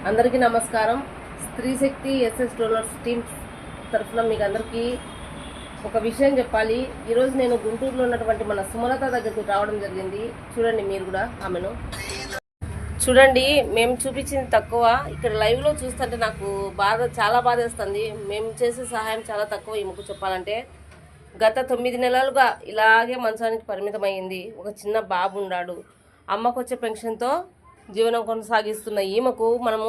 అందరికీ నమస్కారం. స్త్రీ శక్తి ఎస్ఎస్ డోనర్స్ టీమ్ తరఫున మీకు అందరికీ ఒక విషయం చెప్పాలి. ఈరోజు నేను గుంటూరులో ఉన్నటువంటి మన సుమలత దగ్గరికి రావడం జరిగింది. చూడండి, మీరు కూడా ఆమెను చూడండి. మేము చూపించింది తక్కువ, ఇక్కడ లైవ్లో చూస్తుంటే నాకు చాలా బాధేస్తుంది. మేము చేసే సహాయం చాలా తక్కువ. ఈమెకు చెప్పాలంటే గత 9 నెలలుగా ఇలాగే మంచానికి పరిమితమైంది. ఒక చిన్న బాబు ఉన్నాడు. అమ్మకు వచ్చే పెన్షన్తో జీవనం కొనసాగిస్తున్న ఈమెకు మనము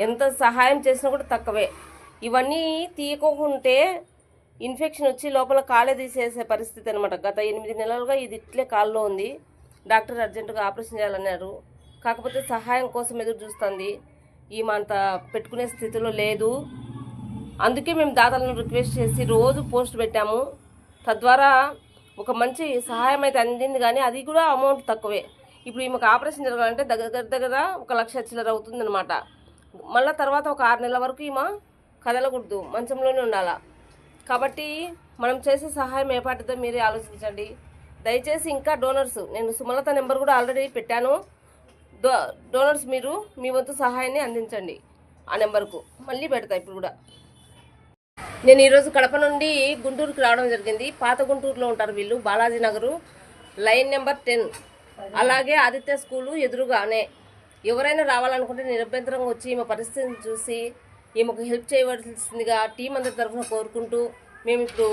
ఎంత సహాయం చేసినా కూడా తక్కువే. ఇవన్నీ తీయకుంటే ఇన్ఫెక్షన్ వచ్చి లోపల కాలే తీసేసే పరిస్థితి అనమాట. గత 8 నెలలుగా ఇది ఇట్లే కాల్లో ఉంది. డాక్టర్ అర్జెంటుగా ఆపరేషన్ చేయాలన్నారు. కాకపోతే సహాయం కోసం ఎదురు చూస్తుంది. ఈమె అంత పెట్టుకునే స్థితిలో లేదు. అందుకే మేము దాతలను రిక్వెస్ట్ చేసి రోజు పోస్ట్ పెట్టాము. తద్వారా ఒక మంచి సహాయం అయితే అందింది, కానీ అది కూడా అమౌంట్ తక్కువే. ఇప్పుడు ఈమెకు ఆపరేషన్ జరగాలంటే దగ్గర 1 లక్ష చిల్లర అవుతుందన్నమాట. మళ్ళీ తర్వాత ఒక 6 నెలల వరకు ఈమె కదలకూడదు, మంచంలోనే ఉండాలా. కాబట్టి మనం చేసే సహాయం ఏ పాటితో మీరే ఆలోచించండి. దయచేసి ఇంకా డోనర్స్, నేను సుమలత నెంబర్ కూడా ఆల్రెడీ పెట్టాను. డోనర్స్ మీరు మీ వంతు సహాయాన్ని అందించండి. ఆ నెంబర్కు మళ్ళీ పెడతా. ఇప్పుడు కూడా నేను ఈరోజు కడప నుండి గుంటూరుకి రావడం జరిగింది. పాత గుంటూరులో ఉంటారు వీళ్ళు, బాలాజీ నగరు, లైన్ నెంబర్ 10, అలాగే ఆదిత్య స్కూలు ఎదురుగానే. ఎవరైనా రావాలనుకుంటే నిరభ్యంతరంగా వచ్చి ఈమె పరిస్థితిని చూసి ఈమెకు హెల్ప్ చేయవలసిందిగా టీం అందరి తరఫున కోరుకుంటూ, మేము ఇప్పుడు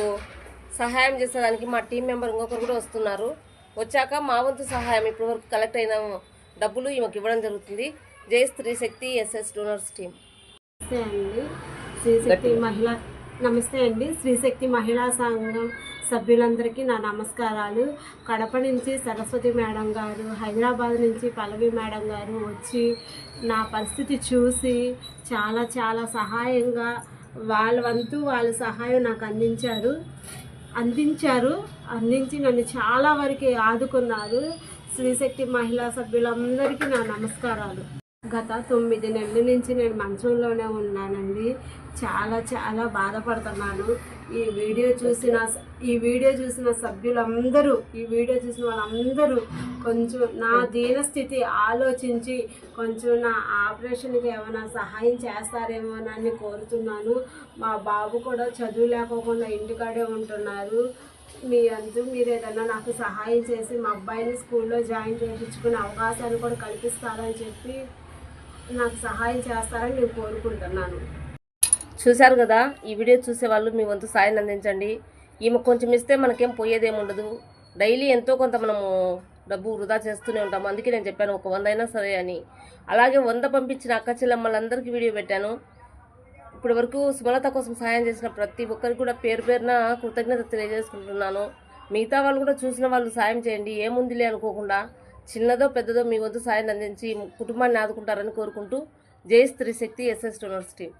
సహాయం చేసేదానికి మా టీం మెంబర్ ఇంకొకరు కూడా వస్తున్నారు. వచ్చాక మా వంతు సహాయం ఇప్పటివరకు కలెక్ట్ అయిన డబ్బులు ఈమెకు ఇవ్వడం జరుగుతుంది. జై స్త్రీ శక్తి ఎస్ఎస్ డోనర్స్ టీం. నమస్తే అండి. శ్రీశక్తి మహిళా సంఘం సభ్యులందరికీ నా నమస్కారాలు. కడప నుంచి సరస్వతి మేడం గారు, హైదరాబాద్ నుంచి పల్లవి మేడం గారు వచ్చి నా పరిస్థితి చూసి చాలా సహాయంగా వాళ్ళ వంతు వాళ్ళ సహాయం నాకు అందించి నన్ను చాలా వరకు ఆదుకున్నారు. శ్రీశక్తి మహిళా సభ్యులందరికీ నా నమస్కారాలు. గత 9 నెలల నుంచి నేను మంచంలోనే ఉన్నానండి. చాలా బాధపడుతున్నాను. ఈ వీడియో చూసిన సభ్యులందరూ, ఈ వీడియో చూసిన వాళ్ళందరూ కొంచెం నా దీనస్థితి ఆలోచించి కొంచెం నా ఆపరేషన్కి ఏమైనా సహాయం చేస్తారేమోనని కోరుతున్నాను. మా బాబు కూడా చదువు లేకోకుండా ఇంటికాడే ఉంటున్నారు. మీరు ఏదన్నా నాకు సహాయం చేసి మా అబ్బాయిని స్కూల్లో జాయిన్ చేయించుకునే అవకాశాలు కూడా కల్పిస్తారని చెప్పి నాకు సహాయం చేస్తారని నేను కోరుకుంటున్నాను. చూశారు కదా, ఈ వీడియో చూసేవాళ్ళు మీ వంతు సాయం అందించండి. ఈమె కొంచెం ఇస్తే మనకేం పోయేదేముండదు. డైలీ ఎంతో కొంత మనము డబ్బు వృధా చేస్తూనే ఉంటాము. అందుకే నేను చెప్పాను ఒక 100 అయినా సరే అని. అలాగే 100 పంపించిన అక్క చెల్లెమ్మలందరికీ వీడియో పెట్టాను. ఇప్పటి వరకు సుమలత కోసం సహాయం చేసిన ప్రతి ఒక్కరికి కూడా పేరున కృతజ్ఞత తెలియజేసుకుంటున్నాను. మిగతా వాళ్ళు కూడా చూసిన వాళ్ళు సాయం చేయండి. ఏముందిలే అనుకోకుండా చిన్నదో పెద్దదో మీ వద్ద సాయం అందించి కుటుంబాన్ని ఆదుకుంటారని కోరుకుంటూ, జై స్త్రీ శక్తి ఎస్ఎస్ డోనర్స్ టీం.